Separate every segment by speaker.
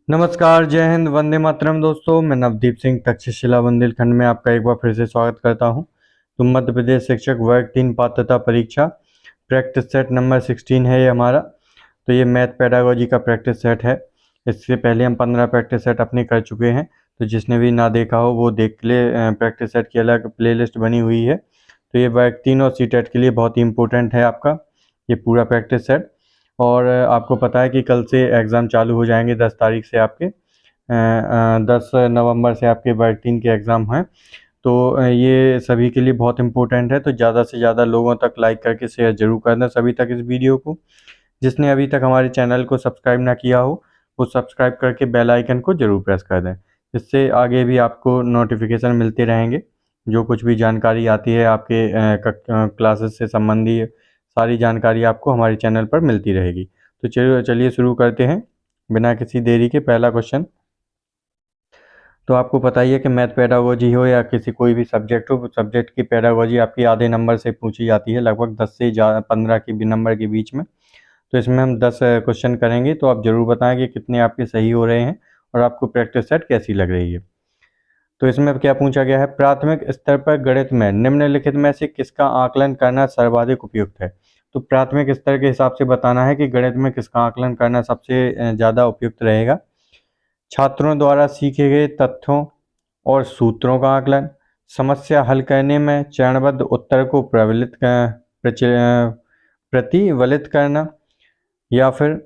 Speaker 1: नमस्कार, जय हिंद, वंदे मातरम दोस्तों। मैं नवदीप सिंह तक्षशिला बुंदेलखंड में आपका एक बार फिर से स्वागत करता हूं। तो मध्य प्रदेश शिक्षक वर्ग 3 पात्रता परीक्षा प्रैक्टिस सेट नंबर 16 है ये हमारा। तो ये मैथ पेडागोजी का प्रैक्टिस सेट है। इससे पहले हम 15 प्रैक्टिस सेट अपने कर चुके हैं। तो जिसने भी ना देखा हो वो देख ले। प्रैक्टिस सेट की अलग प्लेलिस्ट बनी हुई है। तो ये वर्ग 3 और सीटेट के लिए बहुत ही इंपॉर्टेंट है आपका ये पूरा प्रैक्टिस सेट। और आपको पता है कि कल से एग्ज़ाम चालू हो जाएंगे 10 तारीख से आपके 10 नवंबर से आपके वर्ग 3 के एग्ज़ाम हैं। तो ये सभी के लिए बहुत इम्पोर्टेंट है। तो ज़्यादा से ज़्यादा लोगों तक लाइक करके शेयर ज़रूर कर दें सभी तक इस वीडियो को। जिसने अभी तक हमारे चैनल को सब्सक्राइब ना किया हो वो सब्सक्राइब करके बेल आइकन को ज़रूर प्रेस कर दें। इससे आगे भी आपको नोटिफिकेशन मिलते रहेंगे। जो कुछ भी जानकारी आती है आपके क्लासेस से संबंधी सारी जानकारी आपको हमारे चैनल पर मिलती रहेगी। तो चलिए शुरू करते हैं बिना किसी देरी के। पहला क्वेश्चन, तो आपको पता ही है कि मैथ पेडागोजी हो या किसी कोई भी सब्जेक्ट हो, सब्जेक्ट की पेडागोजी आपकी आधे नंबर से पूछी जाती है, लगभग 10 से 15 के नंबर के बीच में। तो इसमें हम 10 क्वेश्चन करेंगे। तो आप ज़रूर बताएं कि कितने आपके सही हो रहे हैं और आपको प्रैक्टिस सेट कैसी लग रही है। तो इसमें अब क्या पूछा गया है, प्राथमिक स्तर पर गणित में निम्नलिखित में से किसका आकलन करना सर्वाधिक उपयुक्त है। तो प्राथमिक स्तर के हिसाब से बताना है कि गणित में किसका आकलन करना सबसे ज़्यादा उपयुक्त रहेगा। छात्रों द्वारा सीखे गए तथ्यों और सूत्रों का आकलन, समस्या हल करने में चरणबद्ध उत्तर को प्रतिफलित करना, या फिर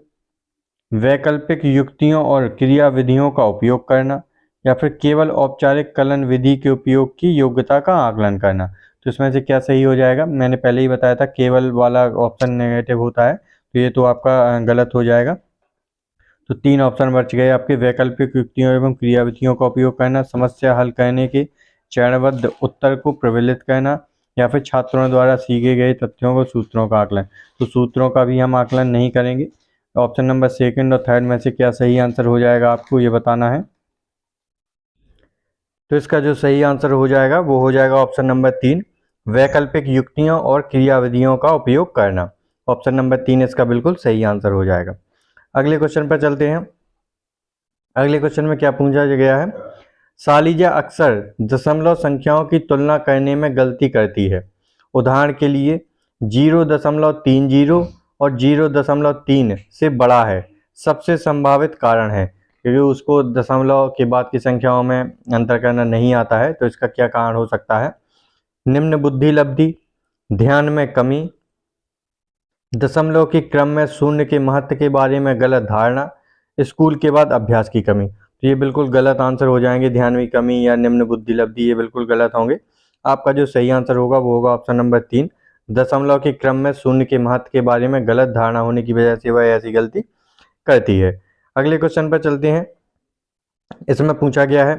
Speaker 1: वैकल्पिक युक्तियों और क्रियाविधियों का उपयोग करना, या फिर केवल औपचारिक कलन विधि के उपयोग की योग्यता का आकलन करना। तो इसमें से क्या सही हो जाएगा, मैंने पहले ही बताया था केवल वाला ऑप्शन नेगेटिव होता है। तो ये तो आपका गलत हो जाएगा। तो 3 ऑप्शन बच गए आपके, वैकल्पिक युक्तियों एवं क्रियाविधियों का उपयोग करना, समस्या हल करने के चरणबद्ध उत्तर को प्रबलित करना, या फिर छात्रों द्वारा सीखे गए तथ्यों को सूत्रों का आकलन। तो सूत्रों का भी हम आकलन नहीं करेंगे। ऑप्शन नंबर सेकंड और थर्ड में से क्या सही आंसर हो जाएगा आपको ये बताना है। तो इसका जो सही आंसर हो जाएगा वो हो जाएगा ऑप्शन नंबर 3, वैकल्पिक युक्तियों और क्रियाविधियों का उपयोग करना। ऑप्शन नंबर 3 इसका बिल्कुल सही आंसर हो जाएगा। अगले क्वेश्चन पर चलते हैं। अगले क्वेश्चन में क्या पूछा गया है, सालिजा अक्सर दशमलव संख्याओं की तुलना करने में गलती करती है। उदाहरण के लिए 0.30 और 0.3 से बड़ा है सबसे संभावित कारण है, क्योंकि उसको दशमलव के बाद की संख्याओं में अंतर करना नहीं आता है। तो इसका क्या कारण हो सकता है, निम्न बुद्धि लब्धि, ध्यान में कमी, दशमलव के क्रम में शून्य के महत्व के बारे में गलत धारणा, स्कूल के बाद अभ्यास की कमी। तो ये बिल्कुल गलत आंसर हो जाएंगे, ध्यान में कमी या निम्न बुद्धि लब्धि ये बिल्कुल गलत होंगे। आपका जो सही आंसर होगा वो होगा ऑप्शन नंबर 3, दशमलव के क्रम में शून्य के महत्व के बारे में गलत धारणा होने की वजह से वह ऐसी गलती करती है। अगले क्वेश्चन पर चलते हैं। इसमें पूछा गया है,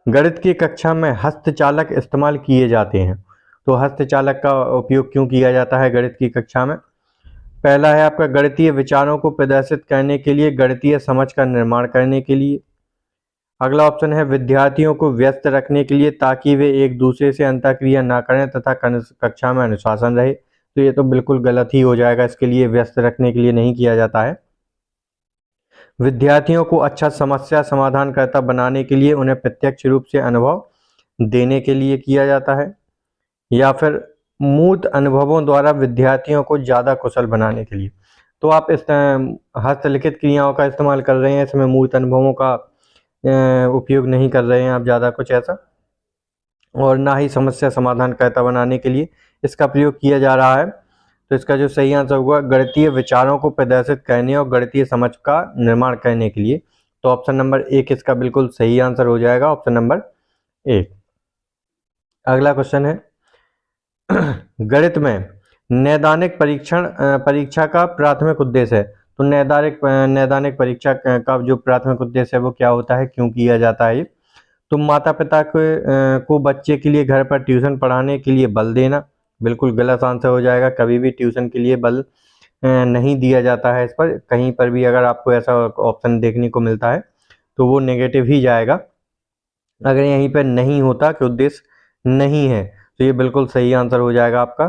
Speaker 1: गणित की कक्षा में हस्तचालक इस्तेमाल किए जाते हैं। तो हस्तचालक का उपयोग क्यों किया जाता है गणित की कक्षा में। पहला है आपका गणितीय विचारों को प्रदर्शित करने के लिए, गणितीय समझ का निर्माण करने के लिए। अगला ऑप्शन है विद्यार्थियों को व्यस्त रखने के लिए ताकि वे एक दूसरे से अंतःक्रिया ना करें तथा कक्षा में अनुशासन रहे। तो ये तो बिल्कुल गलत ही हो जाएगा, इसके लिए व्यस्त रखने के लिए नहीं किया जाता है। विद्यार्थियों को अच्छा समस्या समाधानकर्ता बनाने के लिए, उन्हें प्रत्यक्ष रूप से अनुभव देने के लिए किया जाता है, या फिर मूर्त अनुभवों द्वारा विद्यार्थियों को ज़्यादा कुशल बनाने के लिए। तो आप इस हस्तलिखित क्रियाओं का इस्तेमाल कर रहे हैं, इसमें मूर्त अनुभवों का उपयोग नहीं कर रहे हैं आप ज़्यादा कुछ ऐसा, और ना ही समस्या समाधानकर्ता बनाने के लिए इसका प्रयोग किया जा रहा है। तो इसका जो सही आंसर होगा गणितीय विचारों को प्रदर्शित करने और गणितीय समझ का निर्माण करने के लिए। तो ऑप्शन नंबर 1 इसका बिल्कुल सही आंसर हो जाएगा, ऑप्शन नंबर 1। अगला क्वेश्चन है, गणित में नैदानिक परीक्षा का प्राथमिक उद्देश्य है। तो नैदानिक परीक्षा का जो प्राथमिक उद्देश्य है वो क्या होता है, क्यों किया जाता है। तो माता पिता को बच्चे के लिए घर पर ट्यूशन पढ़ाने के लिए बल देना, बिल्कुल गलत आंसर हो जाएगा। कभी भी ट्यूशन के लिए बल नहीं दिया जाता है। इस पर कहीं पर भी अगर आपको ऐसा ऑप्शन देखने को मिलता है तो वो नेगेटिव ही जाएगा। अगर यहीं पर नहीं होता कि उद्देश्य नहीं है तो ये बिल्कुल सही आंसर हो जाएगा आपका।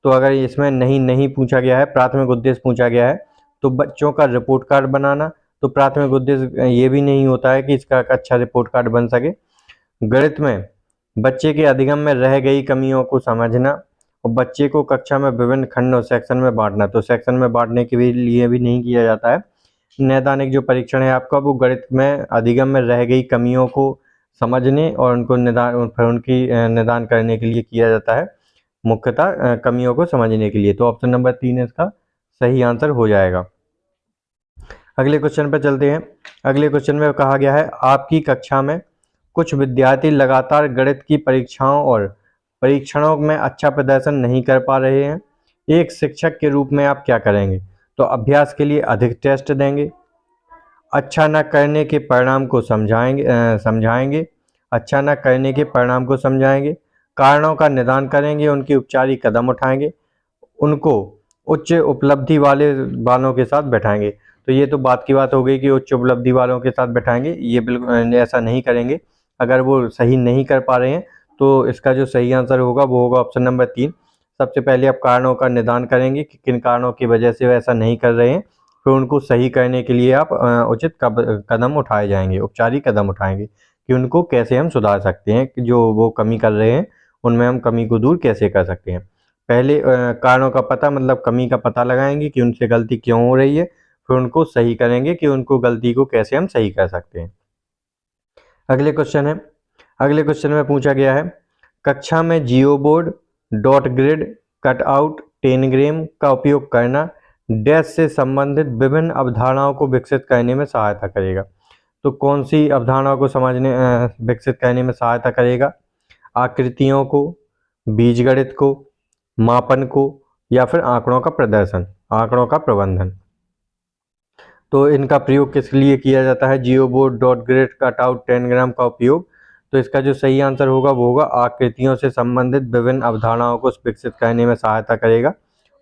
Speaker 1: तो अगर इसमें नहीं पूछा गया है, प्राथमिक उद्देश्य पूछा गया है, तो बच्चों का रिपोर्ट कार्ड बनाना, तो प्राथमिक उद्देश्य ये भी नहीं होता है कि इसका एक अच्छा रिपोर्ट कार्ड बन सके। गणित में बच्चे के अधिगम में रह गई कमियों को समझना और बच्चे को कक्षा में विभिन्न खंडों सेक्शन में बांटना। तो सेक्शन में बांटने के लिए भी नहीं किया जाता है। नैदानिक जो परीक्षण है आपका वो गणित में अधिगम में रह गई कमियों को समझने और उनको निदान करने के लिए किया जाता है, मुख्यतः कमियों को समझने के लिए। तो ऑप्शन नंबर 3 इसका सही आंसर हो जाएगा। अगले क्वेश्चन पर चलते हैं। अगले क्वेश्चन में कहा गया है आपकी कक्षा में कुछ विद्यार्थी लगातार गणित की परीक्षाओं और परीक्षणों में अच्छा प्रदर्शन नहीं कर पा रहे हैं। एक शिक्षक के रूप में आप क्या करेंगे? तो अभ्यास के लिए अधिक टेस्ट देंगे, अच्छा न करने के परिणाम को समझाएंगे, अच्छा न करने के परिणाम को समझाएंगे, कारणों का निदान करेंगे, उनके उपचारिक कदम उठाएंगे, उनको उच्च उपलब्धि वालों के साथ बैठाएंगे। तो ये तो बात की बात हो गई कि उच्च उपलब्धि वालों के साथ बैठाएंगे, ये बिल्कुल ऐसा नहीं करेंगे। अगर वो सही नहीं कर पा रहे हैं तो इसका जो सही आंसर होगा वो होगा ऑप्शन नंबर 3। सबसे पहले आप कारणों का निदान करेंगे कि किन कारणों की वजह से वो ऐसा नहीं कर रहे हैं, फिर उनको सही करने के लिए आप उचित कदम उठाए जाएंगे, उपचारिक कदम उठाएंगे कि उनको कैसे हम सुधार सकते हैं, कि जो वो कमी कर रहे हैं उनमें हम कमी को दूर कैसे कर सकते हैं। पहले कारणों का पता मतलब कमी का पता लगाएंगे कि उनसे गलती क्यों हो रही है, फिर उनको सही करेंगे कि उनको गलती को कैसे हम सही कर सकते हैं। अगले क्वेश्चन है, अगले क्वेश्चन में पूछा गया है कक्षा में जियो board, dot grid, cutout, tangram का उपयोग करना डैश से संबंधित विभिन्न अवधारणाओं को विकसित करने में सहायता करेगा। तो कौन सी अवधारणाओं को विकसित करने में सहायता करेगा? आकृतियों को, बीजगणित को, मापन को, या फिर आंकड़ों का प्रदर्शन, आंकड़ों का प्रबंधन। तो इनका प्रयोग किस लिए किया जाता है? जियो board, dot grid, cutout, tangram का उपयोग। तो इसका जो सही आंसर होगा वो होगा आकृतियों से संबंधित विभिन्न अवधारणाओं को विकसित करने में सहायता करेगा।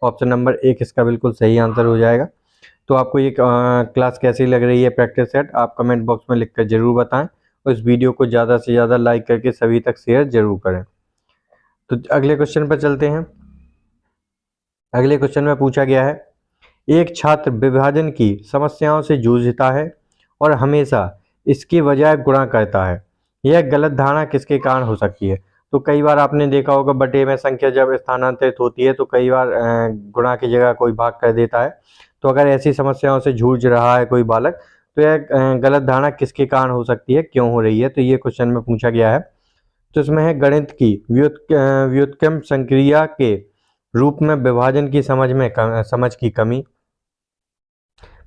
Speaker 1: ऑप्शन नंबर 1 इसका बिल्कुल सही आंसर हो जाएगा। तो आपको ये क्लास कैसी लग रही है प्रैक्टिस सेट, आप कमेंट बॉक्स में लिखकर जरूर बताएं और इस वीडियो को ज़्यादा से ज़्यादा लाइक करके सभी तक शेयर जरूर करें। तो अगले क्वेश्चन पर चलते हैं। अगले क्वेश्चन में पूछा गया है एक छात्र विभाजन की समस्याओं से जूझता है और हमेशा इसके बजाय गुणा करता है, यह गलत धारणा किसके कारण हो सकती है? तो कई बार आपने देखा होगा बटे में संख्या जब स्थानांतरित होती है तो कई बार गुणा की जगह कोई भाग कर देता है। तो अगर ऐसी समस्याओं से जूझ रहा है कोई बालक तो यह गलत धारणा किसके कारण हो सकती है, क्यों हो रही है? तो ये क्वेश्चन में पूछा गया है। तो इसमें है गणित की व्युत्क्रम संक्रिया के रूप में विभाजन की समझ की कमी,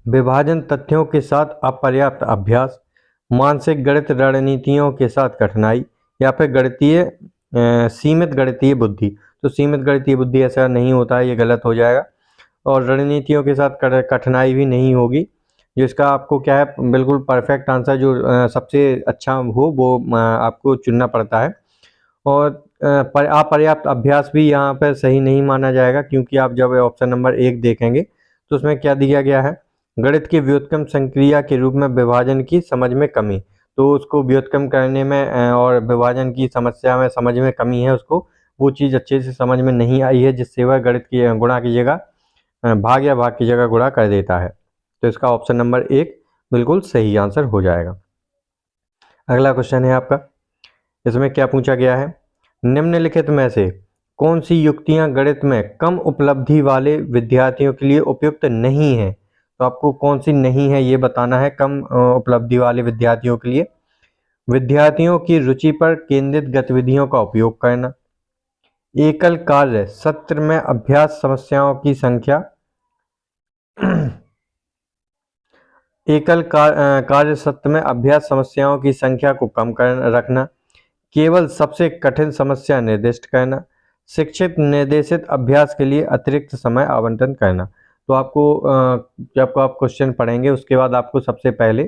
Speaker 1: विभाजन तथ्यों के साथ अपर्याप्त अभ्यास, मानसिक गणित रणनीतियों के साथ कठिनाई, या फिर सीमित गणितीय बुद्धि। तो सीमित गणितीय बुद्धि ऐसा नहीं होता है, ये गलत हो जाएगा। और रणनीतियों के साथ कठिनाई भी नहीं होगी। जो इसका आपको क्या है बिल्कुल परफेक्ट आंसर जो सबसे अच्छा हो वो आपको चुनना पड़ता है। और अपर्याप्त अभ्यास भी यहाँ पर सही नहीं माना जाएगा, क्योंकि आप जब ऑप्शन नंबर 1 देखेंगे तो उसमें क्या दिया गया है, गणित की व्युत्क्रम संक्रिया के रूप में विभाजन की समझ में कमी। तो उसको व्युत्क्रम करने में और विभाजन की समस्या में समझ में कमी है, उसको वो चीज़ अच्छे से समझ में नहीं आई है, जिससे वह गणित की गुणा की जगह भाग या भाग की जगह गुणा कर देता है। तो इसका ऑप्शन नंबर 1 बिल्कुल सही आंसर हो जाएगा। अगला क्वेश्चन है आपका, इसमें क्या पूछा गया है, निम्नलिखित में से कौन सी युक्तियां गणित में कम उपलब्धि वाले विद्यार्थियों के लिए उपयुक्त नहीं है? तो आपको कौन सी नहीं है ये बताना है कम उपलब्धि वाले विद्यार्थियों के लिए। विद्यार्थियों की रुचि पर केंद्रित गतिविधियों का उपयोग करना, एकल कार्य सत्र में अभ्यास समस्याओं की संख्या एकल कार्य सत्र में अभ्यास समस्याओं की संख्या को कम रखना, केवल सबसे कठिन समस्या निर्दिष्ट करना, शिक्षित निर्देशित अभ्यास के लिए अतिरिक्त समय आवंटन करना। तो आपको जब आप क्वेश्चन पढ़ेंगे उसके बाद आपको सबसे पहले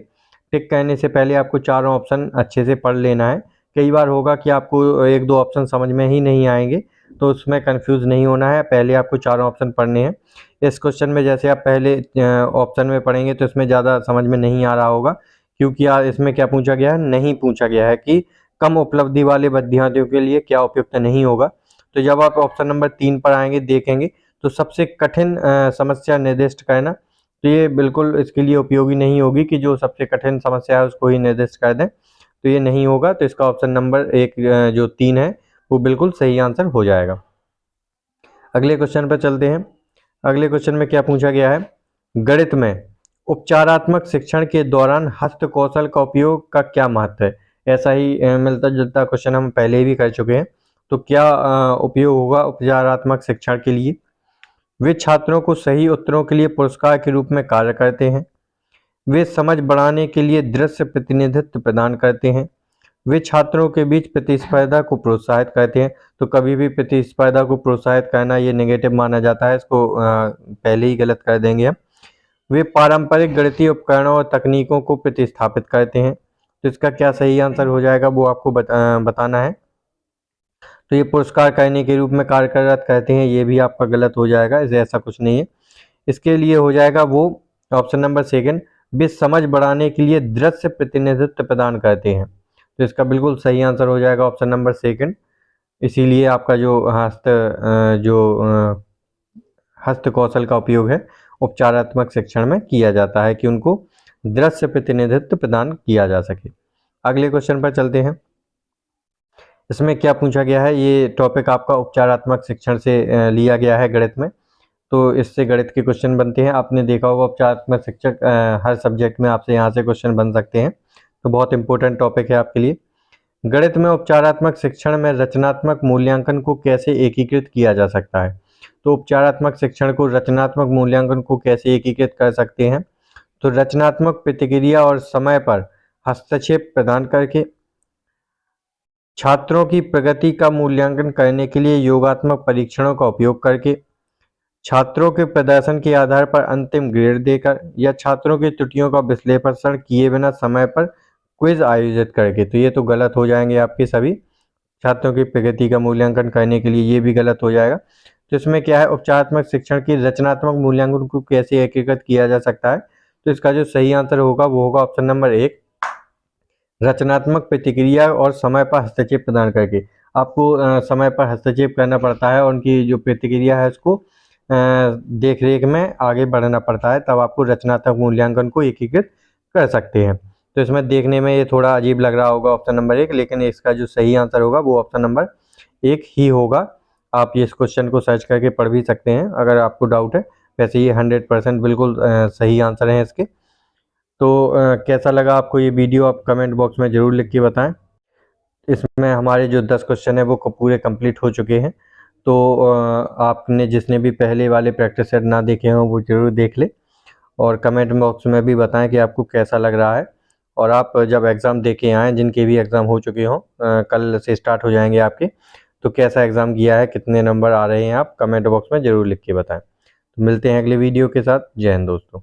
Speaker 1: टिक करने से पहले आपको चारों ऑप्शन अच्छे से पढ़ लेना है। कई बार होगा कि आपको 1-2 ऑप्शन समझ में ही नहीं आएंगे, तो उसमें कंफ्यूज नहीं होना है, पहले आपको चारों ऑप्शन पढ़ने हैं। इस क्वेश्चन में जैसे आप पहले ऑप्शन में पढ़ेंगे तो इसमें ज़्यादा समझ में नहीं आ रहा होगा, क्योंकि इसमें क्या पूछा गया है, नहीं पूछा गया है कि कम उपलब्धि वाले विद्यार्थियों के लिए क्या उपयुक्त नहीं होगा। तो जब आप ऑप्शन नंबर 3 पर आएंगे देखेंगे तो सबसे कठिन समस्या निर्दिष्ट करना, तो ये बिल्कुल इसके लिए उपयोगी नहीं होगी कि जो सबसे कठिन समस्या है उसको ही निर्दिष्ट कर दें, तो ये नहीं होगा। तो इसका ऑप्शन नंबर 1 जो 3 है वो बिल्कुल सही आंसर हो जाएगा। अगले क्वेश्चन पर चलते हैं। अगले क्वेश्चन में क्या पूछा गया है, गणित में उपचारात्मक शिक्षण के दौरान हस्त कौशल का उपयोग का क्या महत्व है। ऐसा ही मिलता जुलता क्वेश्चन हम पहले भी कर चुके हैं। तो क्या उपयोग होगा उपचारात्मक शिक्षण के लिए। वे छात्रों को सही उत्तरों के लिए पुरस्कार के रूप में कार्य करते हैं। वे समझ बढ़ाने के लिए दृश्य प्रतिनिधित्व प्रदान करते हैं। वे छात्रों के बीच प्रतिस्पर्धा को प्रोत्साहित करते हैं। तो कभी भी प्रतिस्पर्धा को प्रोत्साहित करना ये नेगेटिव माना जाता है, इसको पहले ही गलत कर देंगे हम। वे पारंपरिक गणितीय उपकरणों और तकनीकों को प्रतिस्थापित करते हैं। तो इसका क्या सही आंसर हो जाएगा वो आपको बताना है। तो ये पुरस्कार करने के रूप में कार्यरत करते हैं, ये भी आपका गलत हो जाएगा, इसे ऐसा कुछ नहीं है। इसके लिए हो जाएगा वो ऑप्शन नंबर 2, वे समझ बढ़ाने के लिए दृश्य प्रतिनिधित्व प्रदान करते हैं। तो इसका बिल्कुल सही आंसर हो जाएगा ऑप्शन नंबर 2। इसीलिए आपका जो हस्त कौशल का उपयोग है उपचारात्मक शिक्षण में किया जाता है कि उनको दृश्य प्रतिनिधित्व प्रदान किया जा सके। अगले क्वेश्चन पर चलते हैं। इसमें क्या पूछा गया है, ये टॉपिक आपका उपचारात्मक शिक्षण से लिया गया है गणित में। तो इससे गणित के क्वेश्चन बनते हैं। आपने देखा होगा उपचारात्मक शिक्षक हर सब्जेक्ट में आपसे यहाँ से क्वेश्चन बन सकते हैं, तो बहुत इंपॉर्टेंट टॉपिक है आपके लिए। गणित में उपचारात्मक शिक्षण में रचनात्मक मूल्यांकन को कैसे एकीकृत किया जा सकता है। तो उपचारात्मक शिक्षण को रचनात्मक मूल्यांकन को कैसे एकीकृत कर सकते हैं। तो रचनात्मक प्रतिक्रिया और समय पर हस्तक्षेप प्रदान करके, छात्रों की प्रगति का मूल्यांकन करने के लिए योगात्मक परीक्षणों का उपयोग करके, छात्रों के प्रदर्शन के आधार पर अंतिम ग्रेड देकर, या छात्रों की त्रुटियों का विश्लेषण किए बिना समय पर क्विज आयोजित करके। तो ये तो गलत हो जाएंगे आपके सभी। छात्रों की प्रगति का मूल्यांकन करने के लिए ये भी गलत हो जाएगा। तो इसमें क्या है, उपचारात्मक शिक्षण की रचनात्मक मूल्यांकन को कैसे एकीकृत किया जा सकता है। तो इसका जो सही आंसर होगा वो होगा ऑप्शन नंबर 1, रचनात्मक प्रतिक्रिया और समय पर हस्तक्षेप प्रदान करके। आपको समय पर हस्तक्षेप करना पड़ता है और उनकी जो प्रतिक्रिया है उसको देख रेख में आगे बढ़ना पड़ता है, तब आपको रचनात्मक मूल्यांकन को एकीकृत कर सकते हैं। तो इसमें देखने में ये थोड़ा अजीब लग रहा होगा ऑप्शन नंबर 1, लेकिन इसका जो सही आंसर होगा वो ऑप्शन नंबर 1 ही होगा। आप ये इस क्वेश्चन को सर्च करके पढ़ भी सकते हैं अगर आपको डाउट है। वैसे ये 100% बिल्कुल सही आंसर है इसके। तो कैसा लगा आपको ये वीडियो, आप कमेंट बॉक्स में ज़रूर लिख के बताएं। इसमें हमारे जो 10 क्वेश्चन है वो पूरे कंप्लीट हो चुके हैं। तो आपने जिसने भी पहले वाले प्रैक्टिस सेट ना देखे हों वो ज़रूर देख ले, और कमेंट बॉक्स में भी बताएं कि आपको कैसा लग रहा है। और आप जब एग्ज़ाम दे के आएँ, जिनके भी एग्ज़ाम हो चुके हों, कल से स्टार्ट हो जाएंगे आपके, तो कैसा एग्ज़ाम किया है, कितने नंबर आ रहे हैं, आप कमेंट बॉक्स में ज़रूर लिख के बताएं। तो मिलते हैं अगले वीडियो के साथ। जय हिंद दोस्तों।